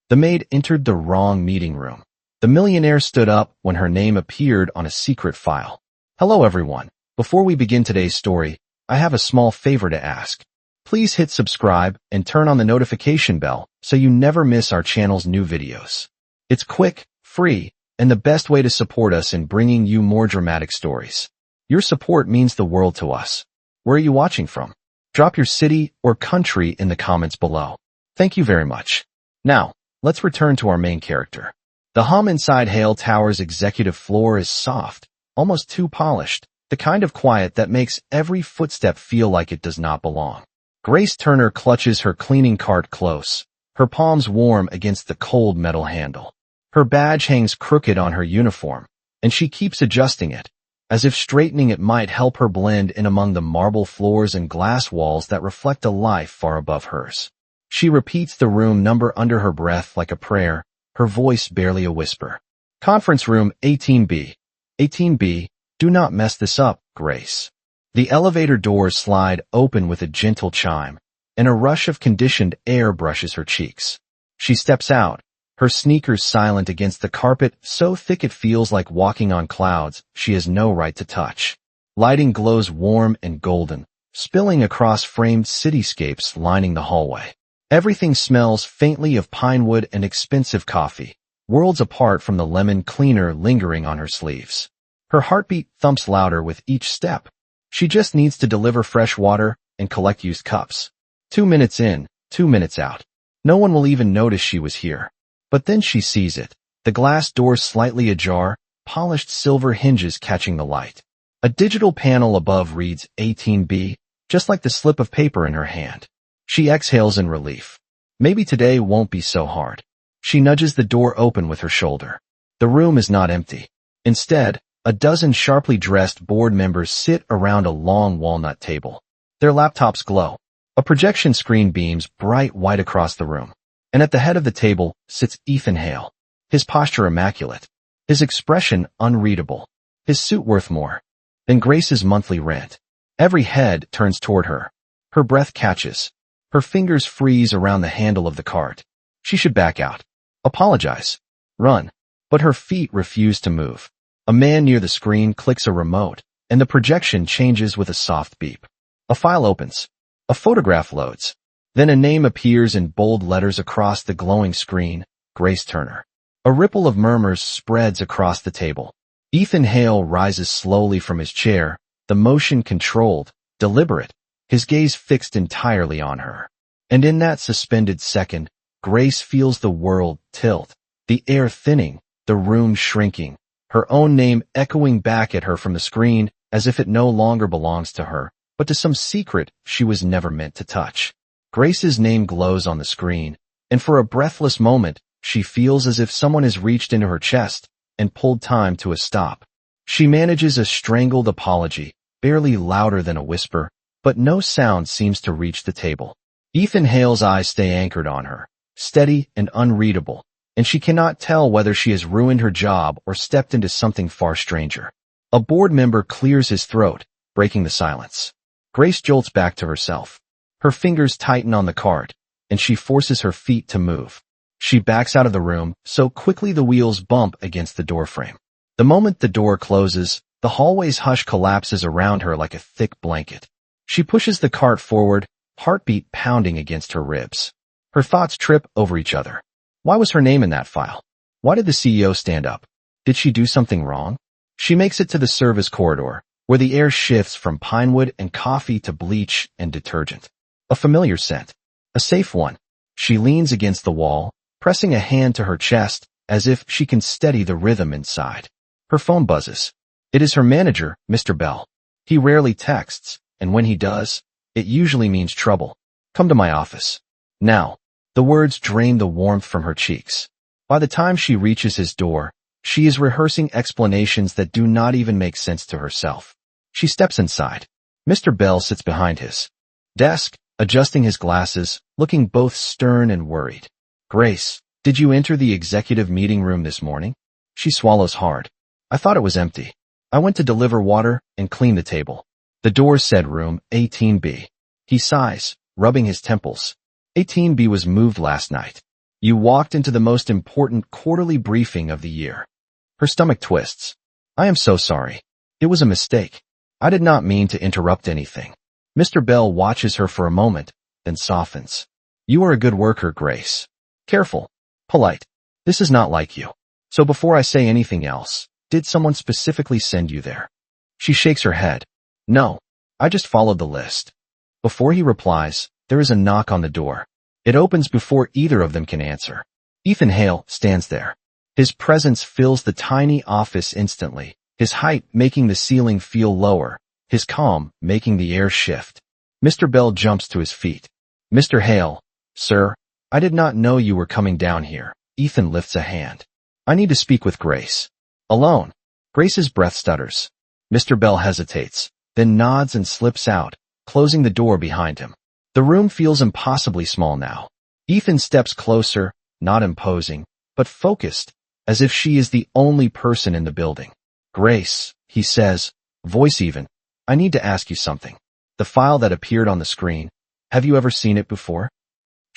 The maid entered the wrong meeting room. The millionaire stood up when her name appeared on a secret file. Hello everyone. Before we begin today's story, I have a small favor to ask. Please hit subscribe and turn on the notification bell so you never miss our channel's new videos. It's quick, free, and the best way to support us in bringing you more dramatic stories. Your support means the world to us. Where are you watching from? Drop your city or country in the comments below. Thank you very much. Now, let's return to our main character. The hum inside Hale Tower's executive floor is soft, almost too polished, the kind of quiet that makes every footstep feel like it does not belong. Grace Turner clutches her cleaning cart close, her palms warm against the cold metal handle. Her badge hangs crooked on her uniform, and she keeps adjusting it, as if straightening it might help her blend in among the marble floors and glass walls that reflect a life far above hers. She repeats the room number under her breath like a prayer, her voice barely a whisper. Conference room 18B. 18B, do not mess this up, Grace. The elevator doors slide open with a gentle chime, and a rush of conditioned air brushes her cheeks. She steps out, her sneakers silent against the carpet so thick it feels like walking on clouds she has no right to touch. Lighting glows warm and golden, spilling across framed cityscapes lining the hallway. Everything smells faintly of pine wood and expensive coffee, worlds apart from the lemon cleaner lingering on her sleeves. Her heartbeat thumps louder with each step. She just needs to deliver fresh water and collect used cups. 2 minutes in, 2 minutes out. No one will even notice she was here. But then she sees it, the glass door slightly ajar, polished silver hinges catching the light. A digital panel above reads 18B, just like the slip of paper in her hand. She exhales in relief. Maybe today won't be so hard. She nudges the door open with her shoulder. The room is not empty. Instead, a dozen sharply dressed board members sit around a long walnut table. Their laptops glow. A projection screen beams bright white across the room. And at the head of the table sits Ethan Hale. His posture immaculate. His expression unreadable. His suit worth more than Grace's monthly rent. Every head turns toward her. Her breath catches. Her fingers freeze around the handle of the cart. She should back out. Apologize. Run. But her feet refuse to move. A man near the screen clicks a remote, and the projection changes with a soft beep. A file opens. A photograph loads. Then a name appears in bold letters across the glowing screen, Grace Turner. A ripple of murmurs spreads across the table. Ethan Hale rises slowly from his chair, the motion controlled, deliberate, his gaze fixed entirely on her. And in that suspended second, Grace feels the world tilt, the air thinning, the room shrinking, her own name echoing back at her from the screen as if it no longer belongs to her, but to some secret she was never meant to touch. Grace's name glows on the screen, and for a breathless moment, she feels as if someone has reached into her chest and pulled time to a stop. She manages a strangled apology, barely louder than a whisper, but no sound seems to reach the table. Ethan Hale's eyes stay anchored on her, steady and unreadable, and she cannot tell whether she has ruined her job or stepped into something far stranger. A board member clears his throat, breaking the silence. Grace jolts back to herself. Her fingers tighten on the cart, and she forces her feet to move. She backs out of the room so quickly the wheels bump against the doorframe. The moment the door closes, the hallway's hush collapses around her like a thick blanket. She pushes the cart forward, heartbeat pounding against her ribs. Her thoughts trip over each other. Why was her name in that file? Why did the CEO stand up? Did she do something wrong? She makes it to the service corridor, where the air shifts from pine wood and coffee to bleach and detergent. A familiar scent. A safe one. She leans against the wall, pressing a hand to her chest as if she can steady the rhythm inside. Her phone buzzes. It is her manager, Mr. Bell. He rarely texts, and when he does, it usually means trouble. Come to my office. Now. The words drain the warmth from her cheeks. By the time she reaches his door, she is rehearsing explanations that do not even make sense to herself. She steps inside. Mr. Bell sits behind his desk, adjusting his glasses, looking both stern and worried. Grace, did you enter the executive meeting room this morning? She swallows hard. I thought it was empty. I went to deliver water and clean the table. The door said room 18B. He sighs, rubbing his temples. 18B was moved last night. You walked into the most important quarterly briefing of the year. Her stomach twists. I am so sorry. It was a mistake. I did not mean to interrupt anything. Mr. Bell watches her for a moment, then softens. You are a good worker, Grace. Careful. Polite. This is not like you. So before I say anything else, did someone specifically send you there? She shakes her head. No. I just followed the list. Before he replies, there is a knock on the door. It opens before either of them can answer. Ethan Hale stands there. His presence fills the tiny office instantly, his height making the ceiling feel lower, his calm making the air shift. Mr. Bell jumps to his feet. Mr. Hale, sir, I did not know you were coming down here. Ethan lifts a hand. I need to speak with Grace. Alone. Grace's breath stutters. Mr. Bell hesitates, then nods and slips out, closing the door behind him. The room feels impossibly small now. Ethan steps closer, not imposing, but focused, as if she is the only person in the building. Grace, he says, voice even, I need to ask you something. The file that appeared on the screen, have you ever seen it before?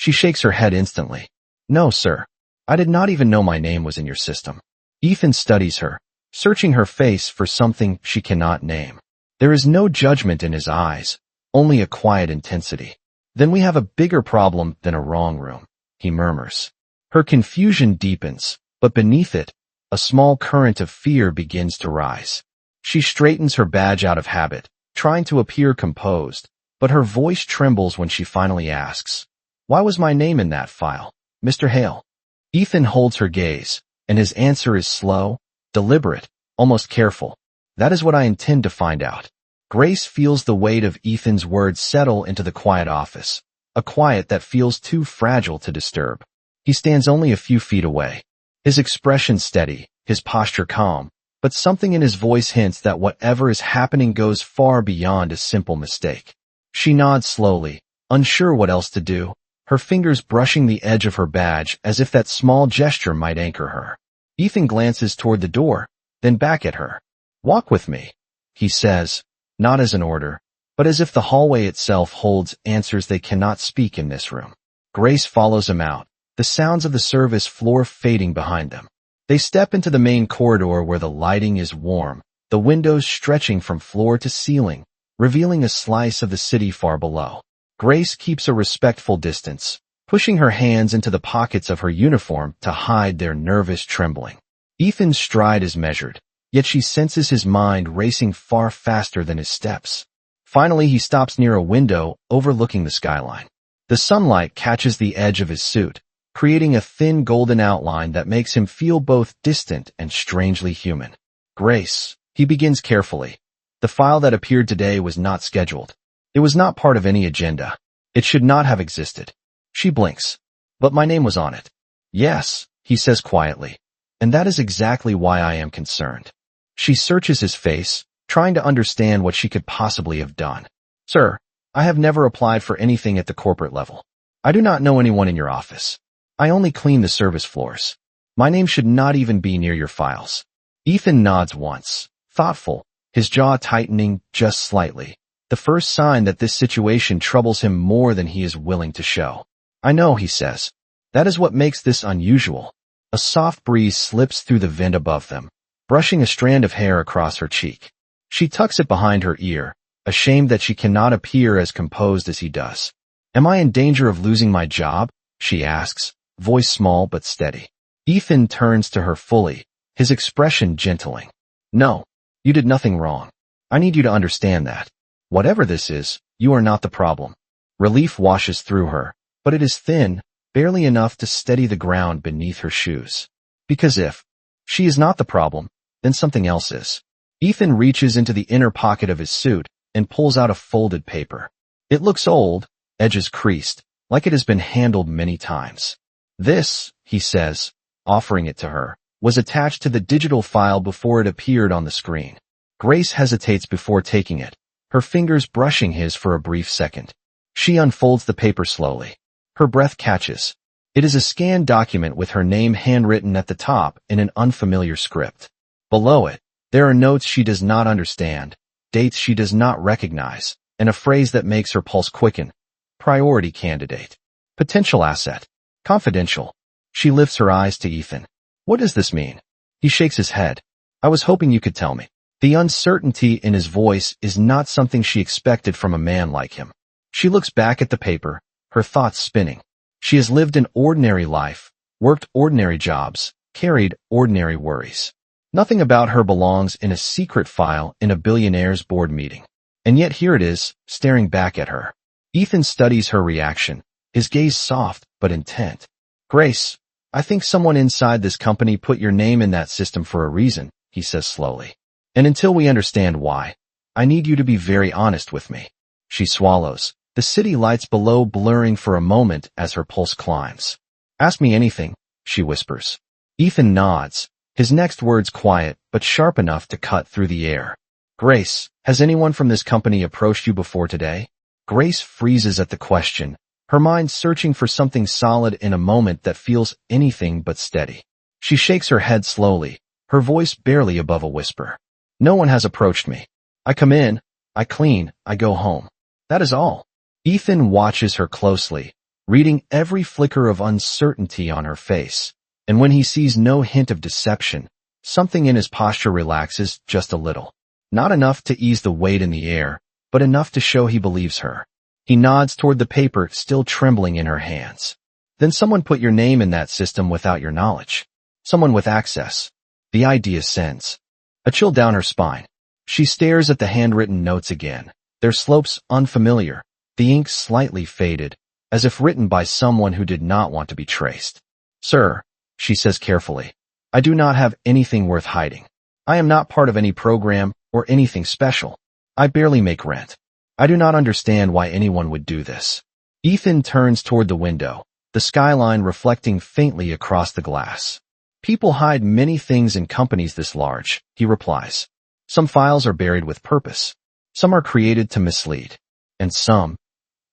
She shakes her head instantly. No, sir. I did not even know my name was in your system. Ethan studies her, searching her face for something she cannot name. There is no judgment in his eyes, only a quiet intensity. Then we have a bigger problem than a wrong room, he murmurs. Her confusion deepens, but beneath it, a small current of fear begins to rise. She straightens her badge out of habit, trying to appear composed, but her voice trembles when she finally asks, why was my name in that file, Mr. Hale? Ethan holds her gaze, and his answer is slow, deliberate, almost careful. That is what I intend to find out. Grace feels the weight of Ethan's words settle into the quiet office, a quiet that feels too fragile to disturb. He stands only a few feet away. His expression steady, his posture calm, but something in his voice hints that whatever is happening goes far beyond a simple mistake. She nods slowly, unsure what else to do, her fingers brushing the edge of her badge as if that small gesture might anchor her. Ethan glances toward the door, then back at her. Walk with me, he says, not as an order, but as if the hallway itself holds answers they cannot speak in this room. Grace follows him out, the sounds of the service floor fading behind them. They step into the main corridor where the lighting is warm, the windows stretching from floor to ceiling, revealing a slice of the city far below. Grace keeps a respectful distance, pushing her hands into the pockets of her uniform to hide their nervous trembling. Ethan's stride is measured, yet she senses his mind racing far faster than his steps. Finally, he stops near a window overlooking the skyline. The sunlight catches the edge of his suit, creating a thin golden outline that makes him feel both distant and strangely human. Grace, he begins carefully. The file that appeared today was not scheduled. It was not part of any agenda. It should not have existed. She blinks. But my name was on it. Yes, he says quietly. And that is exactly why I am concerned. She searches his face, trying to understand what she could possibly have done. Sir, I have never applied for anything at the corporate level. I do not know anyone in your office. I only clean the service floors. My name should not even be near your files. Ethan nods once, thoughtful, his jaw tightening just slightly, the first sign that this situation troubles him more than he is willing to show. I know, he says. That is what makes this unusual. A soft breeze slips through the vent above them, brushing a strand of hair across her cheek. She tucks it behind her ear, ashamed that she cannot appear as composed as he does. Am I in danger of losing my job? She asks, voice small but steady. Ethan turns to her fully, his expression gentling. No, you did nothing wrong. I need you to understand that. Whatever this is, you are not the problem. Relief washes through her, but it is thin, barely enough to steady the ground beneath her shoes. Because if she is not the problem, then something else is. Ethan reaches into the inner pocket of his suit and pulls out a folded paper. It looks old, edges creased, like it has been handled many times. This, he says, offering it to her, was attached to the digital file before it appeared on the screen. Grace hesitates before taking it, her fingers brushing his for a brief second. She unfolds the paper slowly. Her breath catches. It is a scanned document with her name handwritten at the top in an unfamiliar script. Below it, there are notes she does not understand, dates she does not recognize, and a phrase that makes her pulse quicken. Priority candidate. Potential asset. Confidential. She lifts her eyes to Ethan. What does this mean? He shakes his head. I was hoping you could tell me. The uncertainty in his voice is not something she expected from a man like him. She looks back at the paper, her thoughts spinning. She has lived an ordinary life, worked ordinary jobs, carried ordinary worries. Nothing about her belongs in a secret file in a billionaire's board meeting. And yet here it is, staring back at her. Ethan studies her reaction, his gaze soft but intent. Grace, I think someone inside this company put your name in that system for a reason, he says slowly. And until we understand why, I need you to be very honest with me. She swallows, the city lights below blurring for a moment as her pulse climbs. Ask me anything, she whispers. Ethan nods, his next words quiet but sharp enough to cut through the air. Grace, has anyone from this company approached you before today? Grace freezes at the question, her mind searching for something solid in a moment that feels anything but steady. She shakes her head slowly, her voice barely above a whisper. No one has approached me. I come in, I clean, I go home. That is all. Ethan watches her closely, reading every flicker of uncertainty on her face. And when he sees no hint of deception, something in his posture relaxes just a little. Not enough to ease the weight in the air, but enough to show he believes her. He nods toward the paper still trembling in her hands. Then someone put your name in that system without your knowledge. Someone with access. The idea sends a chill down her spine. She stares at the handwritten notes again, their slopes unfamiliar, the ink slightly faded, as if written by someone who did not want to be traced. Sir, she says carefully, I do not have anything worth hiding. I am not part of any program or anything special. I barely make rent. I do not understand why anyone would do this. Ethan turns toward the window, the skyline reflecting faintly across the glass. People hide many things in companies this large, he replies. Some files are buried with purpose. Some are created to mislead. And some,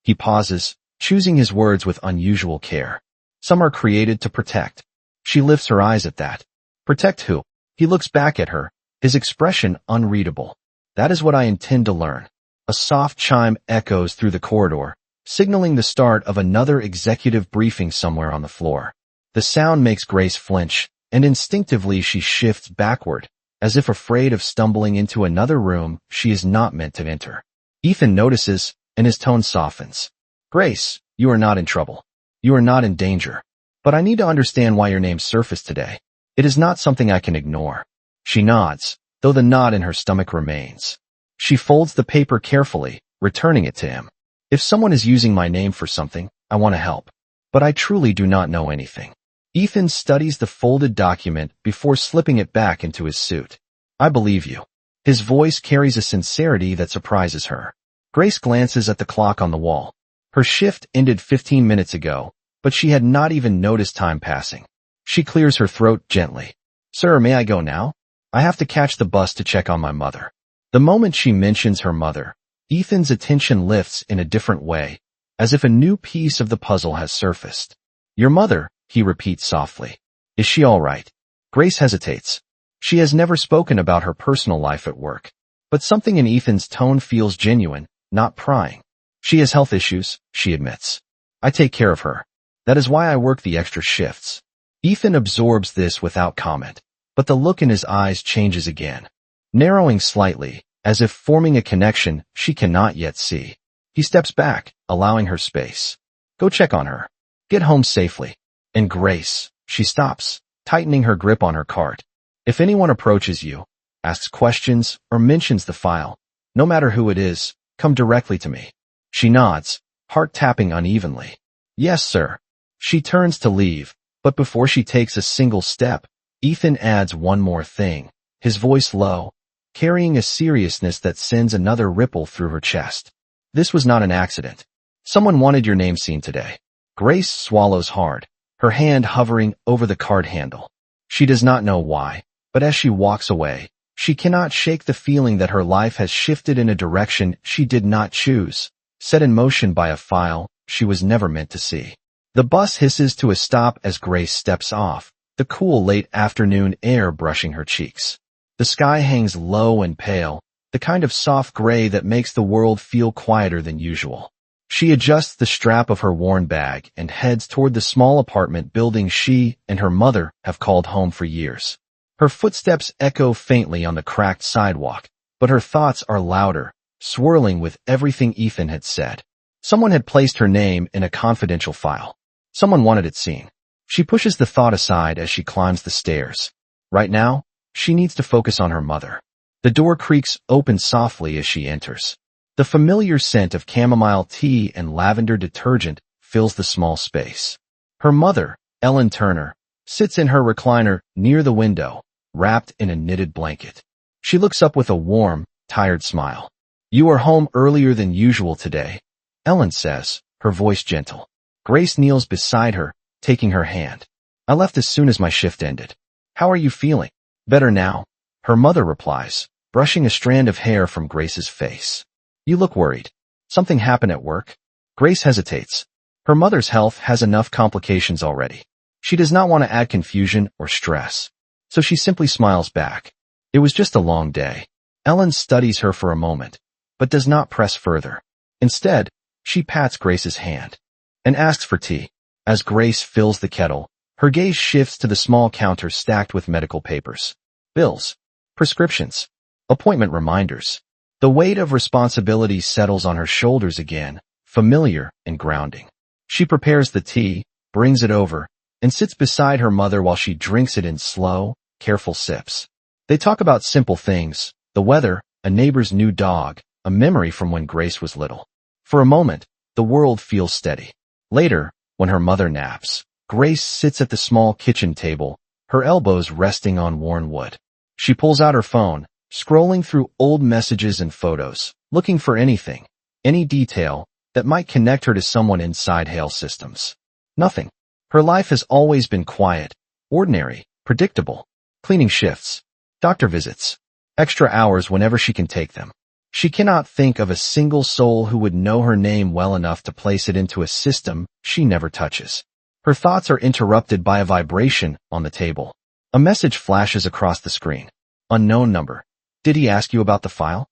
he pauses, choosing his words with unusual care. Some are created to protect. She lifts her eyes at that. Protect who? He looks back at her, his expression unreadable. That is what I intend to learn. A soft chime echoes through the corridor, signaling the start of another executive briefing somewhere on the floor. The sound makes Grace flinch, and instinctively she shifts backward, as if afraid of stumbling into another room she is not meant to enter. Ethan notices, and his tone softens. Grace, you are not in trouble. You are not in danger. But I need to understand why your name surfaced today. It is not something I can ignore. She nods, though the knot in her stomach remains. She folds the paper carefully, returning it to him. If someone is using my name for something, I want to help. But I truly do not know anything. Ethan studies the folded document before slipping it back into his suit. I believe you. His voice carries a sincerity that surprises her. Grace glances at the clock on the wall. Her shift ended 15 minutes ago, but she had not even noticed time passing. She clears her throat gently. Sir, may I go now? I have to catch the bus to check on my mother. The moment she mentions her mother, Ethan's attention lifts in a different way, as if a new piece of the puzzle has surfaced. Your mother, he repeats softly. Is she all right? Grace hesitates. She has never spoken about her personal life at work. But something in Ethan's tone feels genuine, not prying. She has health issues, she admits. I take care of her. That is why I work the extra shifts. Ethan absorbs this without comment, but the look in his eyes changes again, narrowing slightly, as if forming a connection she cannot yet see. He steps back, allowing her space. Go check on her. Get home safely. And Grace, she stops, tightening her grip on her cart. If anyone approaches you, asks questions, or mentions the file, no matter who it is, come directly to me. She nods, heart tapping unevenly. Yes, sir. She turns to leave, but before she takes a single step, Ethan adds one more thing, his voice low, carrying a seriousness that sends another ripple through her chest. This was not an accident. Someone wanted your name seen today. Grace swallows hard, her hand hovering over the card handle. She does not know why, but as she walks away, she cannot shake the feeling that her life has shifted in a direction she did not choose, set in motion by a file she was never meant to see. The bus hisses to a stop as Grace steps off, the cool late afternoon air brushing her cheeks. The sky hangs low and pale, the kind of soft gray that makes the world feel quieter than usual. She adjusts the strap of her worn bag and heads toward the small apartment building she and her mother have called home for years. Her footsteps echo faintly on the cracked sidewalk, but her thoughts are louder, swirling with everything Ethan had said. Someone had placed her name in a confidential file. Someone wanted it seen. She pushes the thought aside as she climbs the stairs. Right now, she needs to focus on her mother. The door creaks open softly as she enters. The familiar scent of chamomile tea and lavender detergent fills the small space. Her mother, Ellen Turner, sits in her recliner near the window, wrapped in a knitted blanket. She looks up with a warm, tired smile. "You are home earlier than usual today," Ellen says, her voice gentle. Grace kneels beside her, taking her hand. "I left as soon as my shift ended. How are you feeling?" "Better now," her mother replies, brushing a strand of hair from Grace's face. "You look worried. Something happened at work?" Grace hesitates. Her mother's health has enough complications already. She does not want to add confusion or stress. So she simply smiles back. "It was just a long day." Ellen studies her for a moment, but does not press further. Instead, she pats Grace's hand and asks for tea. As Grace fills the kettle, her gaze shifts to the small counter stacked with medical papers, bills, prescriptions, appointment reminders. The weight of responsibility settles on her shoulders again, familiar and grounding. She prepares the tea, brings it over, and sits beside her mother while she drinks it in slow, careful sips. They talk about simple things, the weather, a neighbor's new dog, a memory from when Grace was little. For a moment, the world feels steady. Later, when her mother naps, Grace sits at the small kitchen table, her elbows resting on worn wood. She pulls out her phone, scrolling through old messages and photos, looking for anything, any detail, that might connect her to someone inside Hale Systems. Nothing. Her life has always been quiet, ordinary, predictable. Cleaning shifts, doctor visits, extra hours whenever she can take them. She cannot think of a single soul who would know her name well enough to place it into a system she never touches. Her thoughts are interrupted by a vibration on the table. A message flashes across the screen. Unknown number. "Did he ask you about the file?"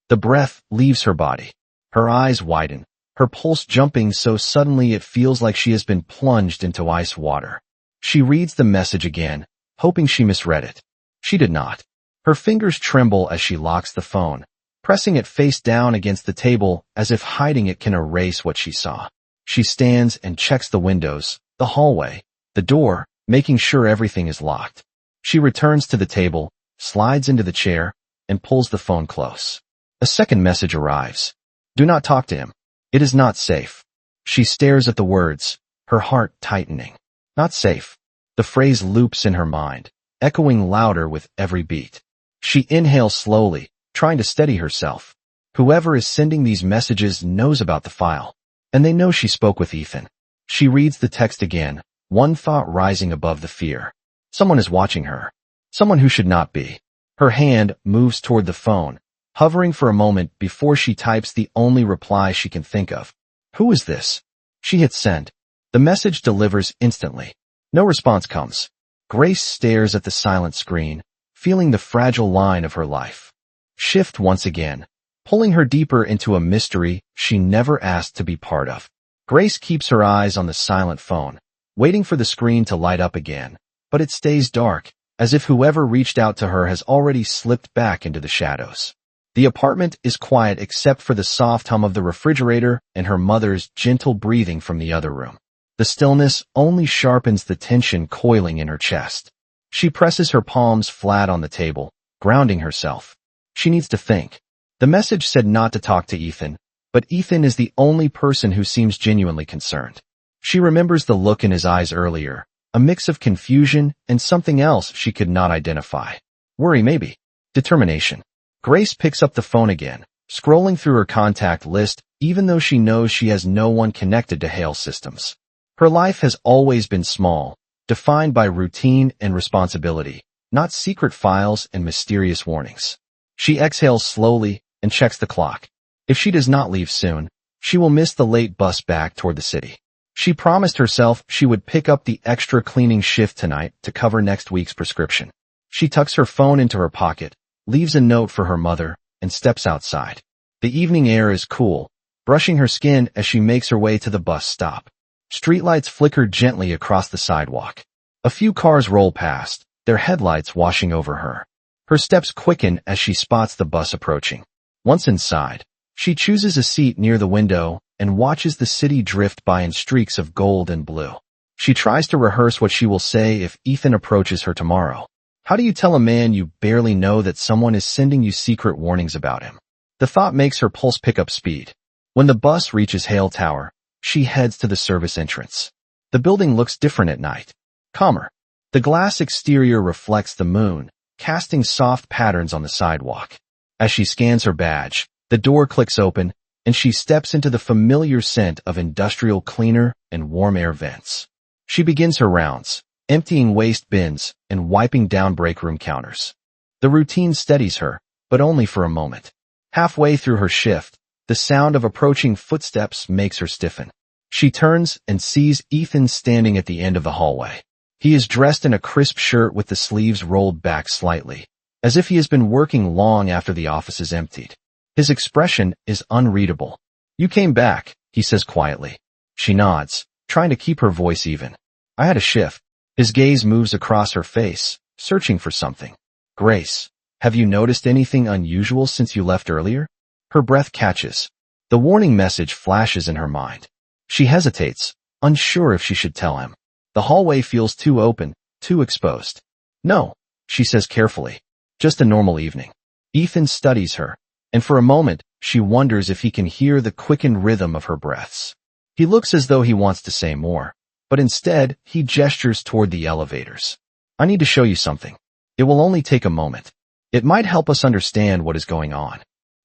The breath leaves her body. Her eyes widen, her pulse jumping so suddenly it feels like she has been plunged into ice water. She reads the message again, hoping she misread it. She did not. Her fingers tremble as she locks the phone, pressing it face down against the table as if hiding it can erase what she saw. She stands and checks the windows, the hallway, the door, making sure everything is locked. She returns to the table, slides into the chair, and pulls the phone close. A second message arrives. "Do not talk to him. It is not safe." She stares at the words, her heart tightening. Not safe. The phrase loops in her mind, echoing louder with every beat. She inhales slowly, trying to steady herself. Whoever is sending these messages knows about the file, and they know she spoke with Ethan. She reads the text again, one thought rising above the fear. Someone is watching her. Someone who should not be. Her hand moves toward the phone, hovering for a moment before she types the only reply she can think of. "Who is this?" She hits send. The message delivers instantly. No response comes. Grace stares at the silent screen, feeling the fragile line of her life shift once again, pulling her deeper into a mystery she never asked to be part of. Grace keeps her eyes on the silent phone, waiting for the screen to light up again, but it stays dark, as if whoever reached out to her has already slipped back into the shadows. The apartment is quiet except for the soft hum of the refrigerator and her mother's gentle breathing from the other room. The stillness only sharpens the tension coiling in her chest. She presses her palms flat on the table, grounding herself. She needs to think. The message said not to talk to Ethan, but Ethan is the only person who seems genuinely concerned. She remembers the look in his eyes earlier, a mix of confusion and something else she could not identify. Worry maybe. Determination. Grace picks up the phone again, scrolling through her contact list even though she knows she has no one connected to Hale Systems. Her life has always been small, defined by routine and responsibility, not secret files and mysterious warnings. She exhales slowly and checks the clock. If she does not leave soon, she will miss the late bus back toward the city. She promised herself she would pick up the extra cleaning shift tonight to cover next week's prescription. She tucks her phone into her pocket, leaves a note for her mother, and steps outside. The evening air is cool, brushing her skin as she makes her way to the bus stop. Streetlights flicker gently across the sidewalk. A few cars roll past, their headlights washing over her. Her steps quicken as she spots the bus approaching. Once inside, she chooses a seat near the window and watches the city drift by in streaks of gold and blue. She tries to rehearse what she will say if Ethan approaches her tomorrow. How do you tell a man you barely know that someone is sending you secret warnings about him? The thought makes her pulse pick up speed. When the bus reaches Hale Tower, she heads to the service entrance. The building looks different at night. Calmer. The glass exterior reflects the moon, casting soft patterns on the sidewalk. As she scans her badge, the door clicks open, and she steps into the familiar scent of industrial cleaner and warm air vents. She begins her rounds, emptying waste bins and wiping down break room counters. The routine steadies her, but only for a moment. Halfway through her shift, the sound of approaching footsteps makes her stiffen. She turns and sees Ethan standing at the end of the hallway. He is dressed in a crisp shirt with the sleeves rolled back slightly, as if he has been working long after the office is emptied. His expression is unreadable. "You came back," he says quietly. She nods, trying to keep her voice even. "I had a shift." His gaze moves across her face, searching for something. "Grace, have you noticed anything unusual since you left earlier?" Her breath catches. The warning message flashes in her mind. She hesitates, unsure if she should tell him. The hallway feels too open, too exposed. "No," she says carefully. "Just a normal evening." Ethan studies her, and for a moment, she wonders if he can hear the quickened rhythm of her breaths. He looks as though he wants to say more, but instead, he gestures toward the elevators. "I need to show you something. It will only take a moment. It might help us understand what is going on."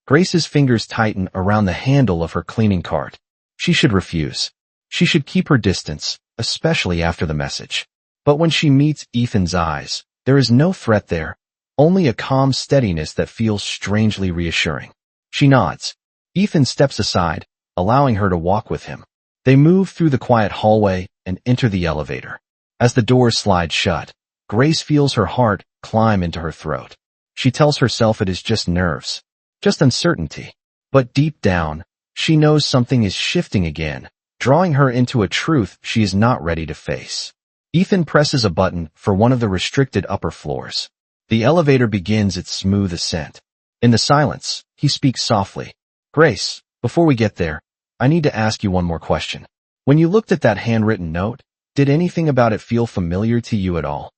Grace's fingers tighten around the handle of her cleaning cart. She should refuse. She should keep her distance, especially after the message. But when she meets Ethan's eyes, there is no threat there, only a calm steadiness that feels strangely reassuring. She nods. Ethan steps aside, allowing her to walk with him. They move through the quiet hallway and enter the elevator. As the doors slide shut, Grace feels her heart climb into her throat. She tells herself it is just nerves, just uncertainty. But deep down, she knows something is shifting again, drawing her into a truth she is not ready to face. Ethan presses a button for one of the restricted upper floors. The elevator begins its smooth ascent. In the silence, he speaks softly. "Grace, before we get there, I need to ask you one more question. When you looked at that handwritten note, did anything about it feel familiar to you at all?"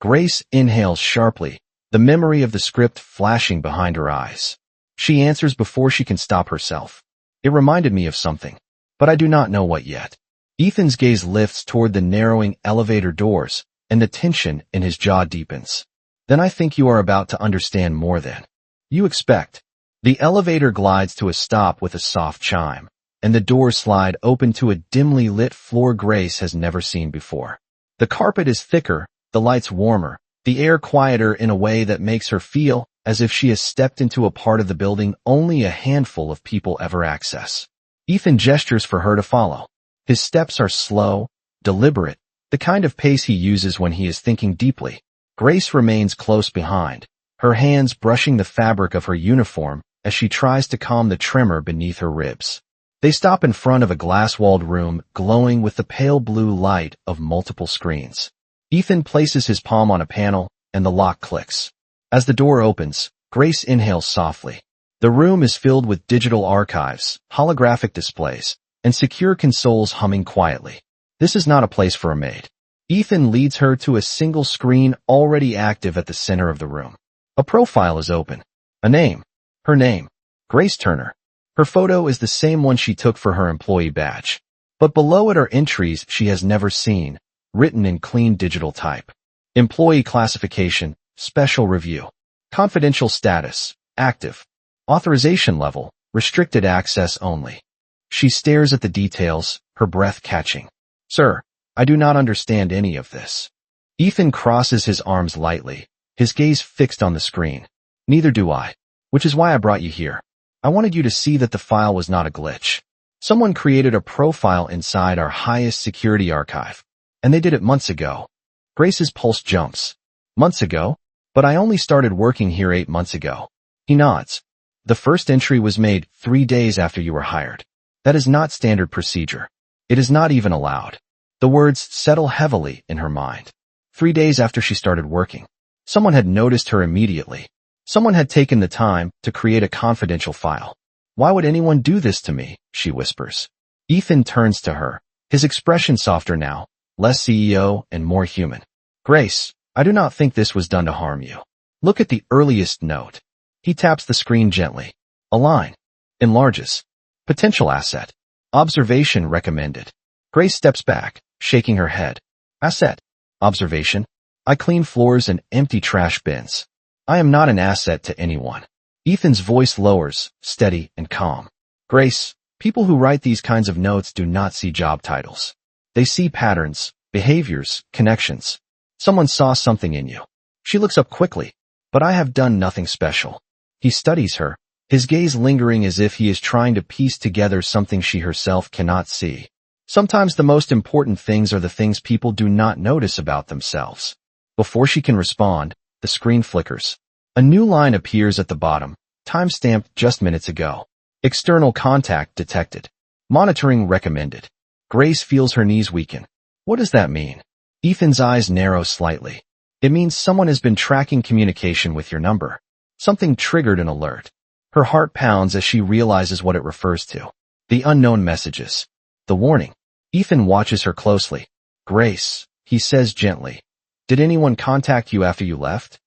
Grace inhales sharply, the memory of the script flashing behind her eyes. She answers before she can stop herself. "It reminded me of something, but I do not know what yet." Ethan's gaze lifts toward the narrowing elevator doors, and the tension in his jaw deepens. "Then I think you are about to understand more than you expect." The elevator glides to a stop with a soft chime, and the doors slide open to a dimly lit floor Grace has never seen before. The carpet is thicker, the lights warmer, the air quieter in a way that makes her feel as if she has stepped into a part of the building only a handful of people ever access. Ethan gestures for her to follow. His steps are slow, deliberate, the kind of pace he uses when he is thinking deeply. Grace remains close behind, her hands brushing the fabric of her uniform as she tries to calm the tremor beneath her ribs. They stop in front of a glass-walled room glowing with the pale blue light of multiple screens. Ethan places his palm on a panel, and the lock clicks. As the door opens, Grace inhales softly. The room is filled with digital archives, holographic displays, and secure consoles humming quietly. This is not a place for a maid. Ethan leads her to a single screen already active at the center of the room. A profile is open. A name. Her name. Grace Turner. Her photo is the same one she took for her employee badge. But below it are entries she has never seen, written in clean digital type. Employee classification, special review. Confidential status, active. Authorization level, restricted access only. She stares at the details, her breath catching. "Sir, I do not understand any of this." Ethan crosses his arms lightly, his gaze fixed on the screen. "Neither do I, which is why I brought you here. I wanted you to see that the file was not a glitch. Someone created a profile inside our highest security archive, and they did it months ago." Grace's pulse jumps. "Months ago? But I only started working here 8 months ago." He nods. "The first entry was made 3 days after you were hired." That is not standard procedure. It is not even allowed. The words settle heavily in her mind. 3 days after she started working, someone had noticed her immediately. Someone had taken the time to create a confidential file. Why would anyone do this to me? She whispers. Ethan turns to her, his expression softer now, less CEO and more human. Grace, I do not think this was done to harm you. Look at the earliest note. He taps the screen gently. A line. Enlarges. Potential asset. Observation recommended. Grace steps back, shaking her head. Asset. Observation. I clean floors and empty trash bins. I am not an asset to anyone. Ethan's voice lowers, steady and calm. Grace, people who write these kinds of notes do not see job titles. They see patterns, behaviors, connections. Someone saw something in you. She looks up quickly. But I have done nothing special. He studies her, his gaze lingering as if he is trying to piece together something she herself cannot see. Sometimes the most important things are the things people do not notice about themselves. Before she can respond, the screen flickers. A new line appears at the bottom, time-stamped just minutes ago. External contact detected. Monitoring recommended. Grace feels her knees weaken. What does that mean? Ethan's eyes narrow slightly. It means someone has been tracking communication with your number. Something triggered an alert. Her heart pounds as she realizes what it refers to. The unknown messages. The warning. Ethan watches her closely. Grace, he says gently. Did anyone contact you after you left?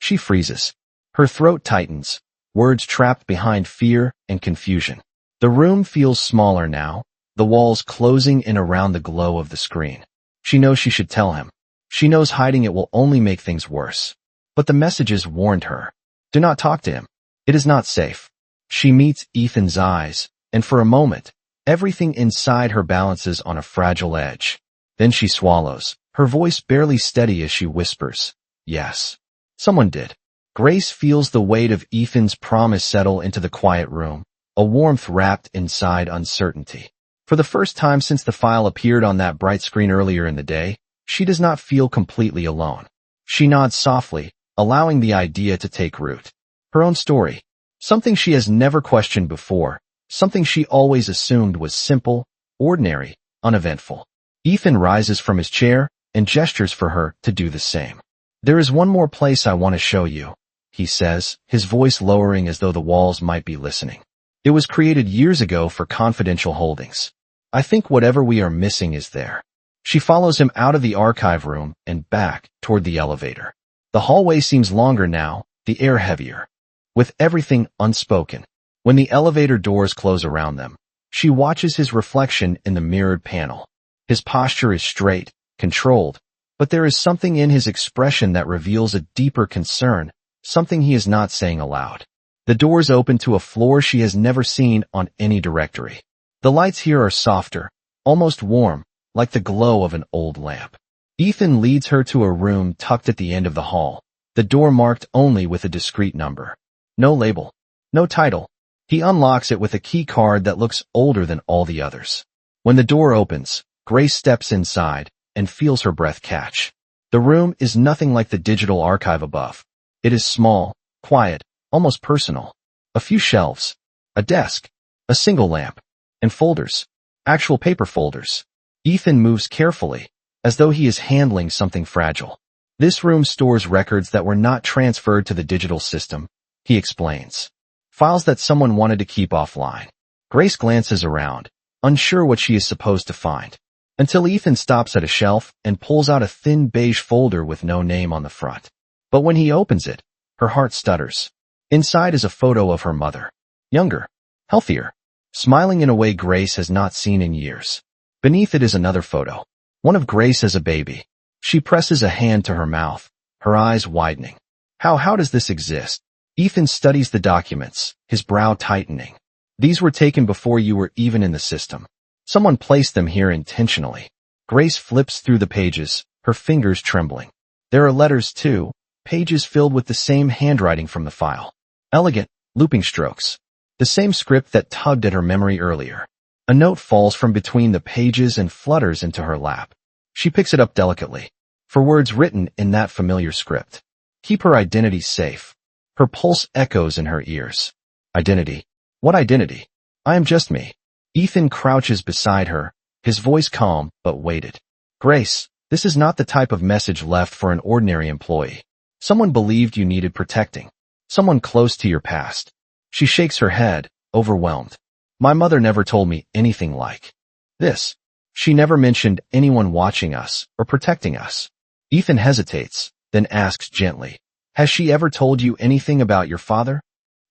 She freezes. Her throat tightens, words trapped behind fear and confusion. The room feels smaller now, the walls closing in around the glow of the screen. She knows she should tell him. She knows hiding it will only make things worse. But the messages warned her. Do not talk to him. It is not safe. She meets Ethan's eyes, and for a moment, everything inside her balances on a fragile edge. Then she swallows, her voice barely steady as she whispers, yes. Someone did. Grace feels the weight of Ethan's promise settle into the quiet room, a warmth wrapped inside uncertainty. For the first time since the file appeared on that bright screen earlier in the day, she does not feel completely alone. She nods softly, allowing the idea to take root. Her own story. Something she has never questioned before. Something she always assumed was simple, ordinary, uneventful. Ethan rises from his chair and gestures for her to do the same. There is one more place I want to show you, he says, his voice lowering as though the walls might be listening. It was created years ago for confidential holdings. I think whatever we are missing is there. She follows him out of the archive room and back toward the elevator. The hallway seems longer now, the air heavier. With everything unspoken. When the elevator doors close around them, she watches his reflection in the mirrored panel. His posture is straight, controlled, but there is something in his expression that reveals a deeper concern, something he is not saying aloud. The doors open to a floor she has never seen on any directory. The lights here are softer, almost warm, like the glow of an old lamp. Ethan leads her to a room tucked at the end of the hall, the door marked only with a discrete number. No label. No title. He unlocks it with a key card that looks older than all the others. When the door opens, Grace steps inside and feels her breath catch. The room is nothing like the digital archive above. It is small, quiet, almost personal. A few shelves, a desk, a single lamp, and folders. Actual paper folders. Ethan moves carefully, as though he is handling something fragile. This room stores records that were not transferred to the digital system, he explains. Files that someone wanted to keep offline. Grace glances around, unsure what she is supposed to find, until Ethan stops at a shelf and pulls out a thin beige folder with no name on the front. But when he opens it, her heart stutters. Inside is a photo of her mother. Younger, healthier, smiling in a way Grace has not seen in years. Beneath it is another photo, one of Grace as a baby. She presses a hand to her mouth, her eyes widening. How does this exist? Ethan studies the documents, his brow tightening. These were taken before you were even in the system. Someone placed them here intentionally. Grace flips through the pages, her fingers trembling. There are letters too, pages filled with the same handwriting from the file. Elegant, looping strokes. The same script that tugged at her memory earlier. A note falls from between the pages and flutters into her lap. She picks it up delicately. For words written in that familiar script. Keep her identity safe. Her pulse echoes in her ears. Identity? What identity? I am just me. Ethan crouches beside her, his voice calm but weighted. Grace, this is not the type of message left for an ordinary employee. Someone believed you needed protecting. Someone close to your past. She shakes her head, overwhelmed. My mother never told me anything like this. She never mentioned anyone watching us or protecting us. Ethan hesitates, then asks gently, has she ever told you anything about your father?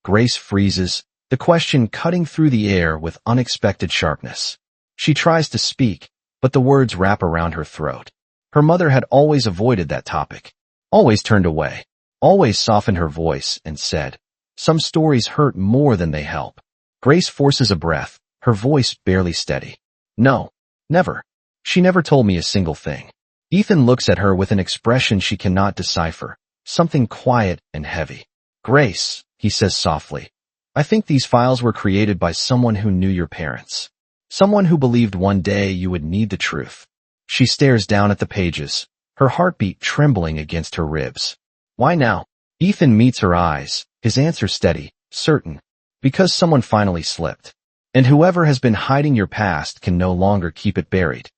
Grace freezes, the question cutting through the air with unexpected sharpness. She tries to speak, but the words wrap around her throat. Her mother had always avoided that topic, always turned away, always softened her voice and said, some stories hurt more than they help. Grace forces a breath, her voice barely steady. No, never. She never told me a single thing. Ethan looks at her with an expression she cannot decipher, something quiet and heavy. Grace, he says softly, I think these files were created by someone who knew your parents. Someone who believed one day you would need the truth. She stares down at the pages, her heartbeat trembling against her ribs. Why now? Ethan meets her eyes, his answer steady, certain. Because someone finally slipped. And whoever has been hiding your past can no longer keep it buried.